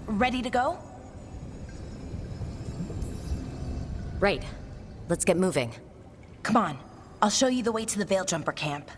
ready to go? Right. Let's get moving. Come on, I'll show you the way to the Veil Jumper camp.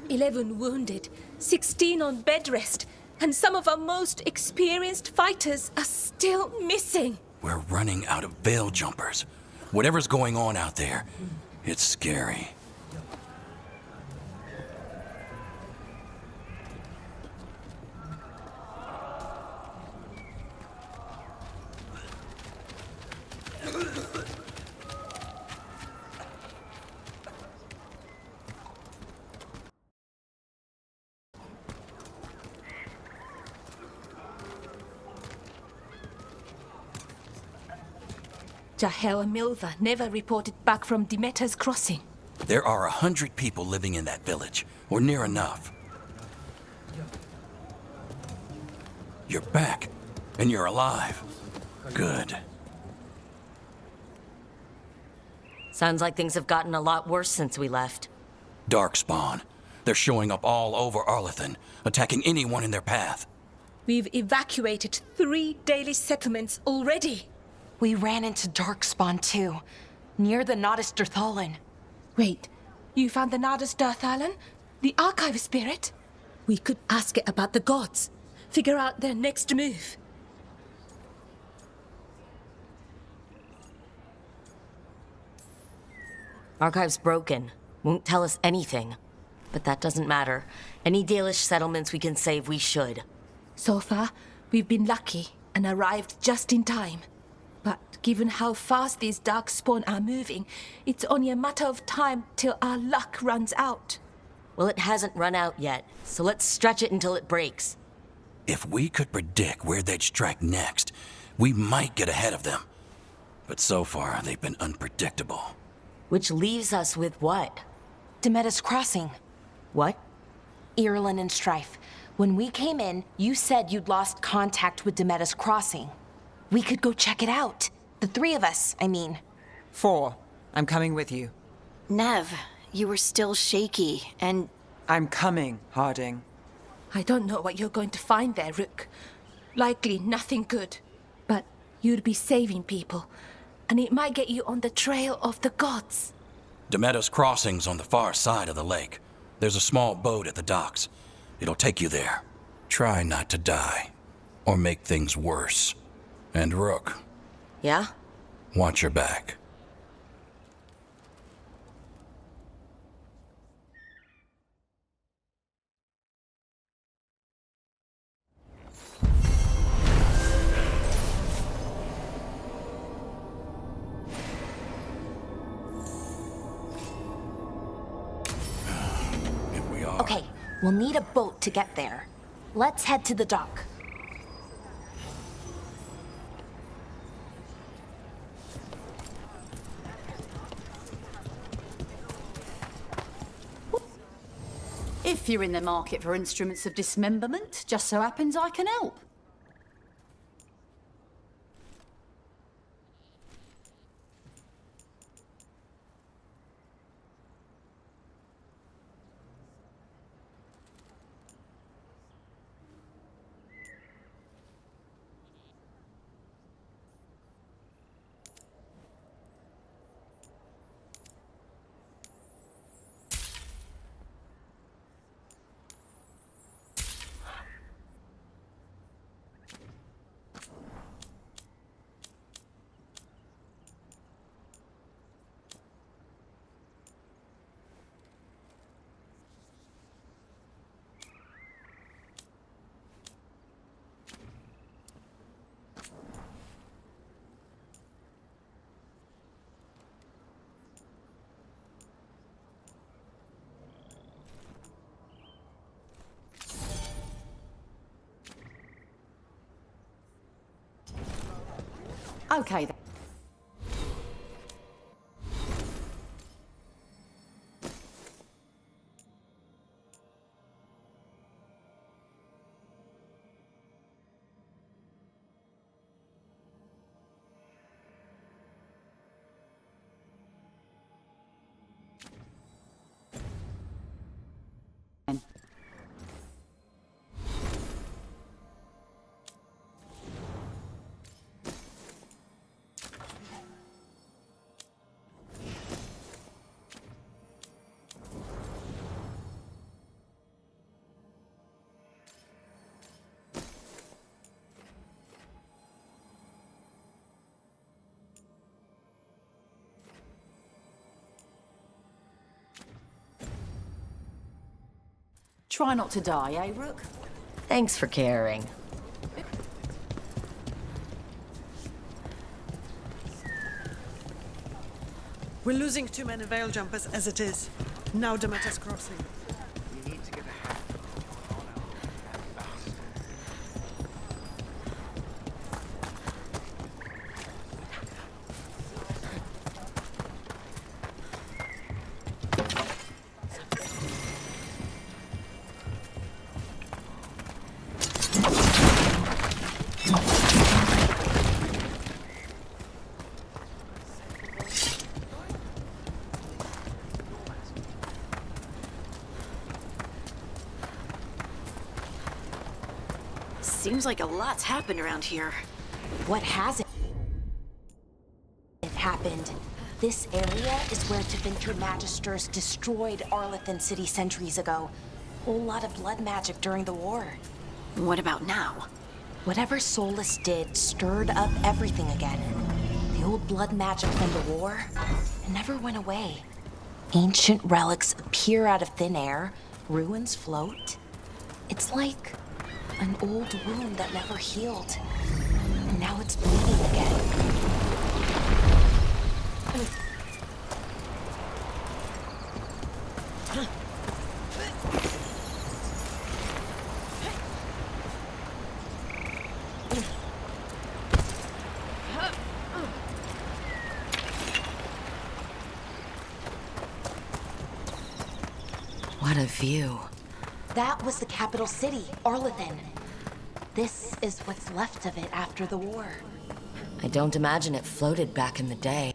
"11 wounded, 16 on bed rest, and some of our most experienced fighters are still missing." We're running out of Veil Jumpers. Whatever's going on out there, it's scary. Jahel and Milva never reported back from Demeter's crossing. There are 100 people living in that village, or near enough. You're back, and you're alive. Good. Sounds like things have gotten a lot worse since we left. Darkspawn. They're showing up all over Arlethan, attacking anyone in their path. We've evacuated 3 daily settlements already. We ran into Darkspawn too, near the Nodus Dirthalin. Wait, you found the Nodus Dirthalin? The archive spirit? We could ask it about the gods. Figure out their next move. Archive's broken. Won't tell us anything. But that doesn't matter. Any Dalish settlements we can save, we should. So far, we've been lucky and arrived just in time. But given how fast these Darkspawn are moving, it's only a matter of time till our luck runs out. Well, it hasn't run out yet, so let's stretch it until it breaks. If we could predict where they'd strike next, we might get ahead of them. But so far, they've been unpredictable. Which leaves us with what? Demeter's crossing. What? Irulan and Strife. When we came in, you said you'd lost contact with Demeter's crossing. We could go check it out. The 3 of us, I mean. 4. I'm coming with you. Nev, you were still shaky, and... I'm coming, Harding. I don't know what you're going to find there, Rook. Likely nothing good. But you'd be saving people, and it might get you on the trail of the gods. Demeter's crossing's on the far side of the lake. There's a small boat at the docks. It'll take you there. Try not to die, or make things worse. And Rook, Yeah? watch your back. If we are... Okay, we'll need a boat to get there. Let's head to the dock. if you're in the market for instruments of dismemberment, just so happens I can help. Okay then. Try not to die, eh, Rook? Thanks for caring. We're losing too many veil jumpers as it is. Now Demeter's crossing. Seems like a lot's happened around here. What hasn't happened? This area is where Tevinter Magisters destroyed Arlethan City centuries ago. Whole lot of blood magic during the war. What about now? Whatever Solus did stirred up everything again. The old blood magic from the war, it never went away. Ancient relics appear out of thin air, ruins float. It's like an old wound that never healed. And now it's bleeding again. What a view. That was the capital city, Arlethan. This is what's left of it after the war. I don't imagine it floated back in the day.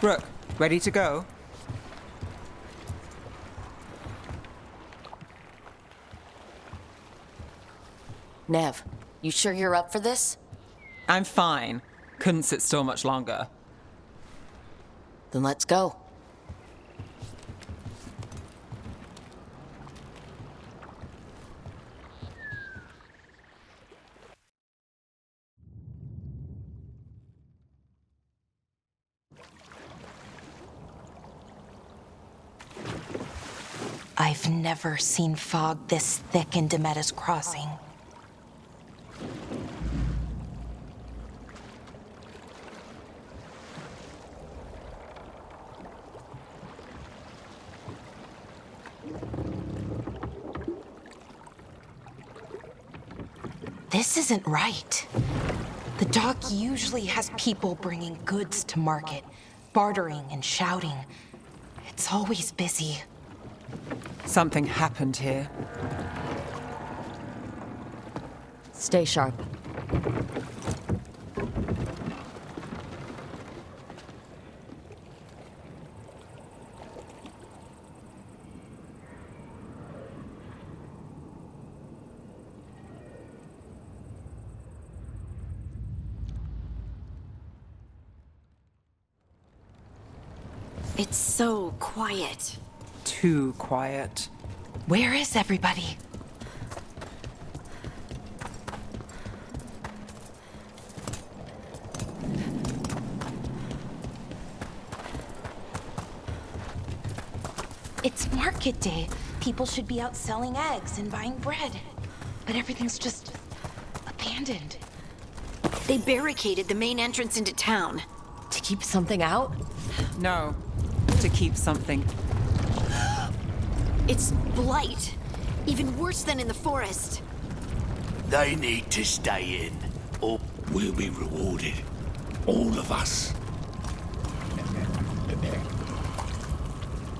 Rook, ready to go? Nev, you sure you're up for this? I'm fine. Couldn't sit still much longer. Then let's go. I've never seen fog this thick in Demeter's Crossing. This isn't right. The dock usually has people bringing goods to market, bartering and shouting. It's always busy. Something happened here. Stay sharp. It's so quiet. Too quiet. Where is everybody? It's market day. People should be out selling eggs and buying bread. But everything's just abandoned. They barricaded the main entrance into town. To keep something out? No, to keep something. It's blight. Even worse than in the forest. They need to stay in, or we'll be rewarded. All of us.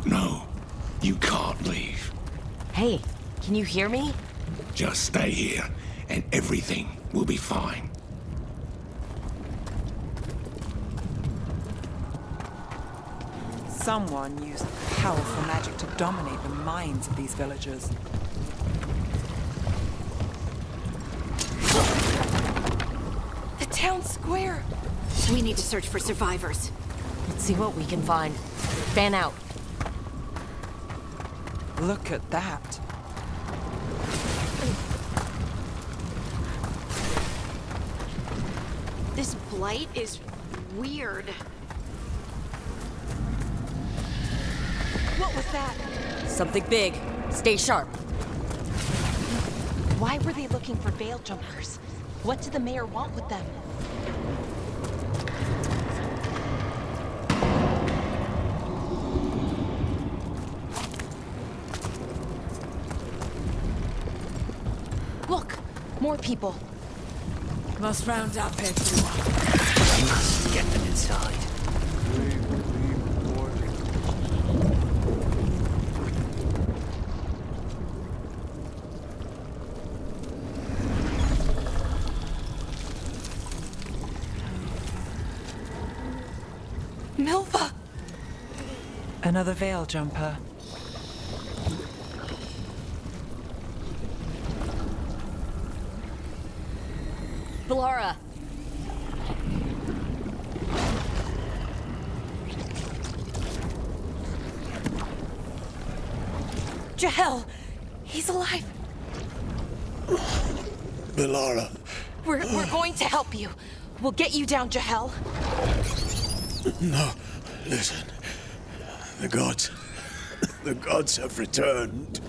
No, you can't leave. Hey, can you hear me? Just stay here, and everything will be fine. Someone used powerful magic to dominate the minds of these villagers. The town square. We need to search for survivors. Let's see what we can find. Fan out. Look at that. This blight is weird. What was that? Something big. Stay sharp. Why were they looking for veil jumpers? What did the mayor want with them? Look, more people. Must round up everyone. We must get them inside. Milva! Another veil jumper. Bellara. Jahel! He's alive! Bellara. We're going to help you. We'll get you down, Jahel. No, listen. The gods have returned.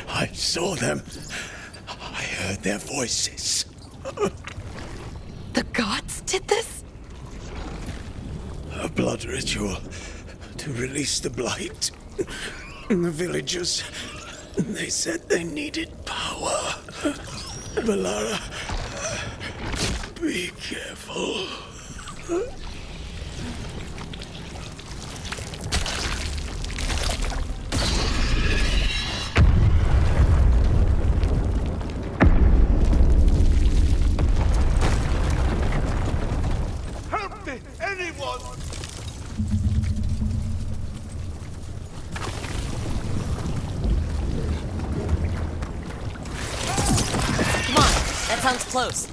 I saw them. I heard their voices. The gods did this? A blood ritual to release the blight. The villagers, they said they needed power. Bellara, be careful. Help me, anyone! Come on. That sounds close.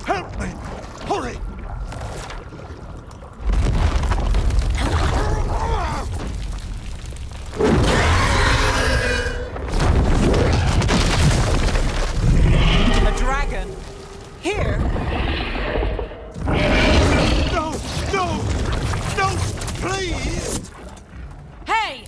Help me! Hurry! A dragon? Here? No! No! No! Please! Hey!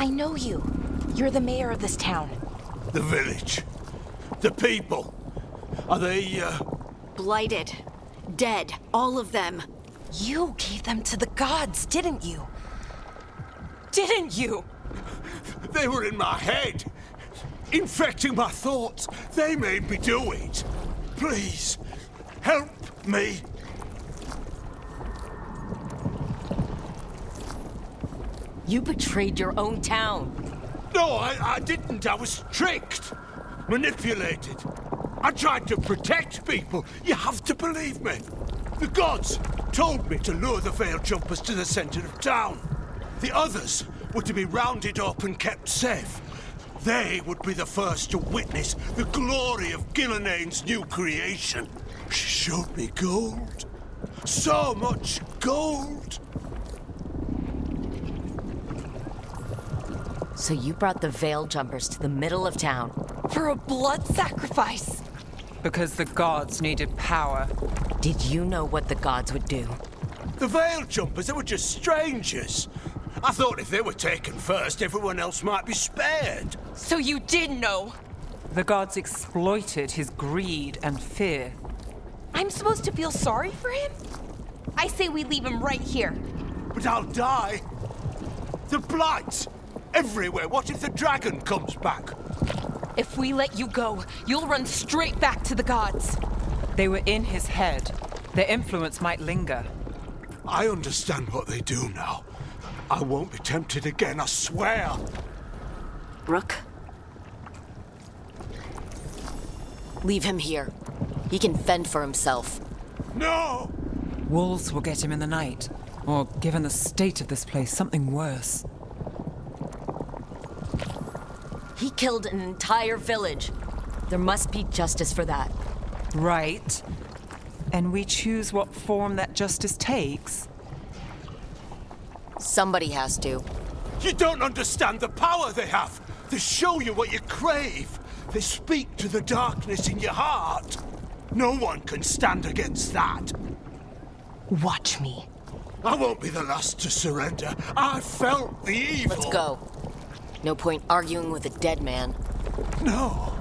I know you. You're the mayor of this town. The village. The people. Are they, Blighted. Dead. All of them. You gave them to the gods, didn't you? Didn't you? They were in my head. Infecting my thoughts. They made me do it. Please, help me. You betrayed your own town. No, I didn't. I was tricked. Manipulated. I tried to protect people. You have to believe me. The gods told me to lure the Veil Jumpers to the center of town. The others were to be rounded up and kept safe. They would be the first to witness the glory of Gillenane's new creation. She showed me gold. So much gold. So you brought the Veil Jumpers to the middle of town. For a blood sacrifice. Because the gods needed power. Did you know what the gods would do? The Veil Jumpers, they were just strangers. I thought if they were taken first, everyone else might be spared. So you did know? The gods exploited his greed and fear. I'm supposed to feel sorry for him? I say we leave him right here. But I'll die. The blight. Everywhere. What if the dragon comes back? If we let you go, you'll run straight back to the gods. They were in his head. Their influence might linger. I understand what they do now. I won't be tempted again, I swear. Rook? Leave him here. He can fend for himself. No! Wolves will get him in the night. Or, given the state of this place, something worse. He killed an entire village. There must be justice for that. Right. And we choose what form that justice takes. Somebody has to. You don't understand the power they have. They show you what you crave. They speak to the darkness in your heart. No one can stand against that. Watch me. I won't be the last to surrender. I felt the evil. Let's go. No point arguing with a dead man. No.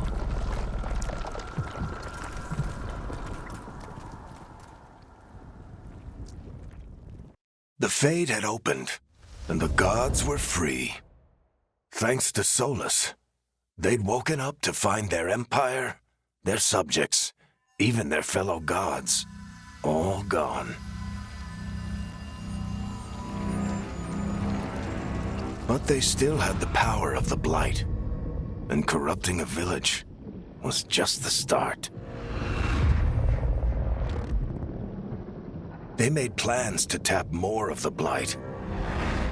The Fade had opened, and the gods were free. Thanks to Solus, they'd woken up to find their empire, their subjects, even their fellow gods, all gone. But they still had the power of the Blight, and corrupting a village was just the start. They made plans to tap more of the Blight,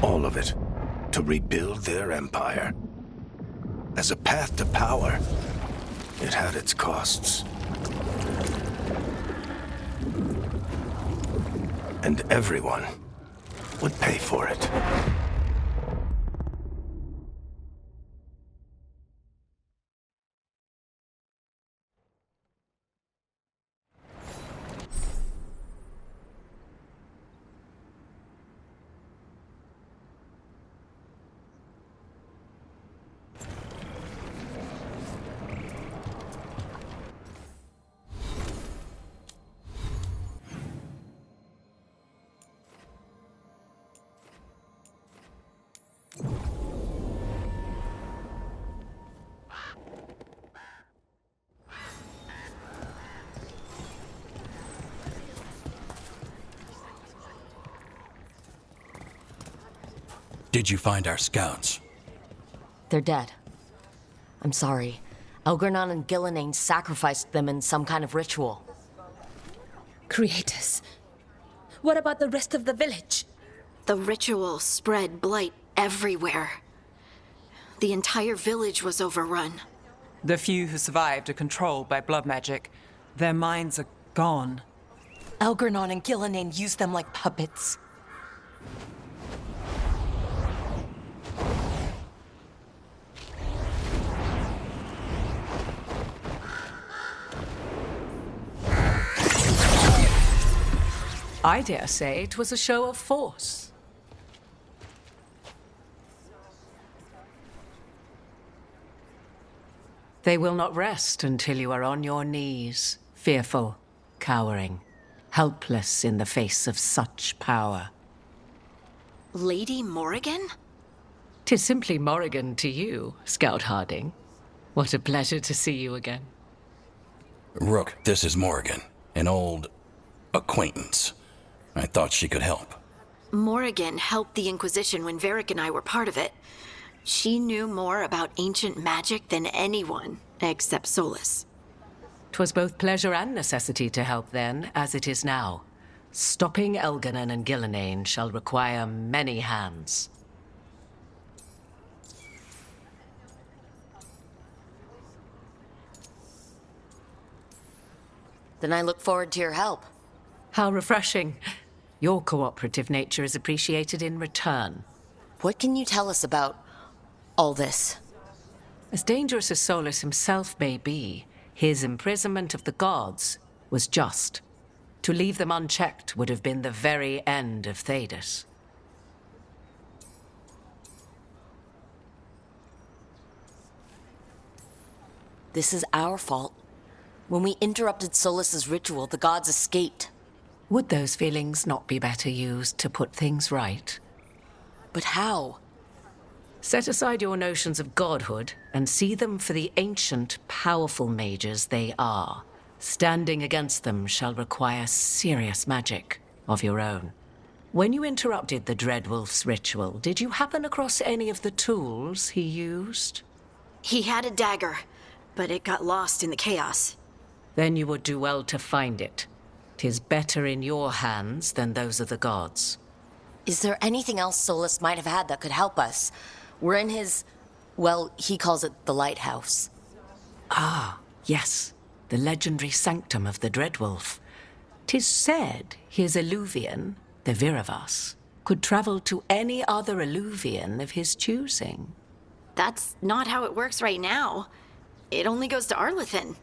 all of it, to rebuild their empire. As a path to power, it had its costs. And everyone would pay for it. Did you find our scouts? They're dead. I'm sorry. Elgernon and Gillenane sacrificed them in some kind of ritual. Creators. What about the rest of the village? The ritual spread blight everywhere. The entire village was overrun. The few who survived are controlled by blood magic. Their minds are gone. Elgernon and Gillenane used them like puppets. I dare say it was a show of force. They will not rest until you are on your knees, fearful, cowering, helpless in the face of such power. Lady Morrigan? 'Tis simply Morrigan to you, Scout Harding. What a pleasure to see you again. Rook, this is Morrigan, an old acquaintance. I thought she could help. Morrigan helped the Inquisition when Varric and I were part of it. She knew more about ancient magic than anyone, except Solus. 'Twas both pleasure and necessity to help then, as it is now. Stopping Elganon and Gillenane shall require many hands. Then I look forward to your help. How refreshing. Your cooperative nature is appreciated in return. What can you tell us about all this? As dangerous as Solus himself may be, his imprisonment of the gods was just. To leave them unchecked would have been the very end of Thedas. This is our fault. When we interrupted Solus's ritual, the gods escaped. Would those feelings not be better used to put things right? But how? Set aside your notions of godhood and see them for the ancient, powerful mages they are. Standing against them shall require serious magic of your own. When you interrupted the Dreadwolf's ritual, did you happen across any of the tools he used? He had a dagger, but it got lost in the chaos. Then you would do well to find it. 'Tis better in your hands than those of the gods. Is there anything else Solus might have had that could help us? We're in his... well, he calls it the lighthouse. Ah, yes. The legendary sanctum of the Dreadwolf. 'Tis said his Eluvian, the Viravas, could travel to any other Eluvian of his choosing. That's not how it works right now. It only goes to Arlethan.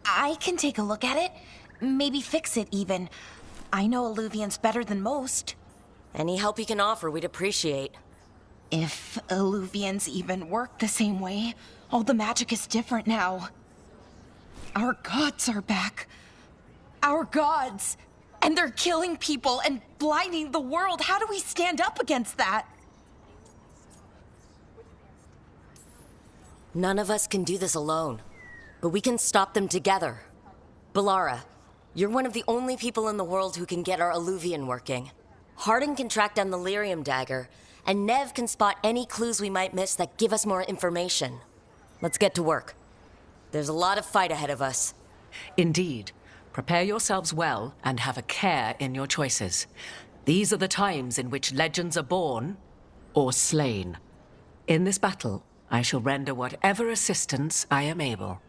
I can take a look at it. Maybe fix it, even. I know Eluvians better than most. Any help you can offer, we'd appreciate. If Eluvians even work the same way, all the magic is different now. Our gods are back. Our gods! And they're killing people and blinding the world. How do we stand up against that? None of us can do this alone, but we can stop them together. Balara, you're one of the only people in the world who can get our Eluvian working. Harding can track down the Lyrium dagger, and Nev can spot any clues we might miss that give us more information. Let's get to work. There's a lot of fight ahead of us. Indeed. Prepare yourselves well and have a care in your choices. These are the times in which legends are born or slain. In this battle, I shall render whatever assistance I am able.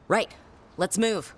Right. Let's move.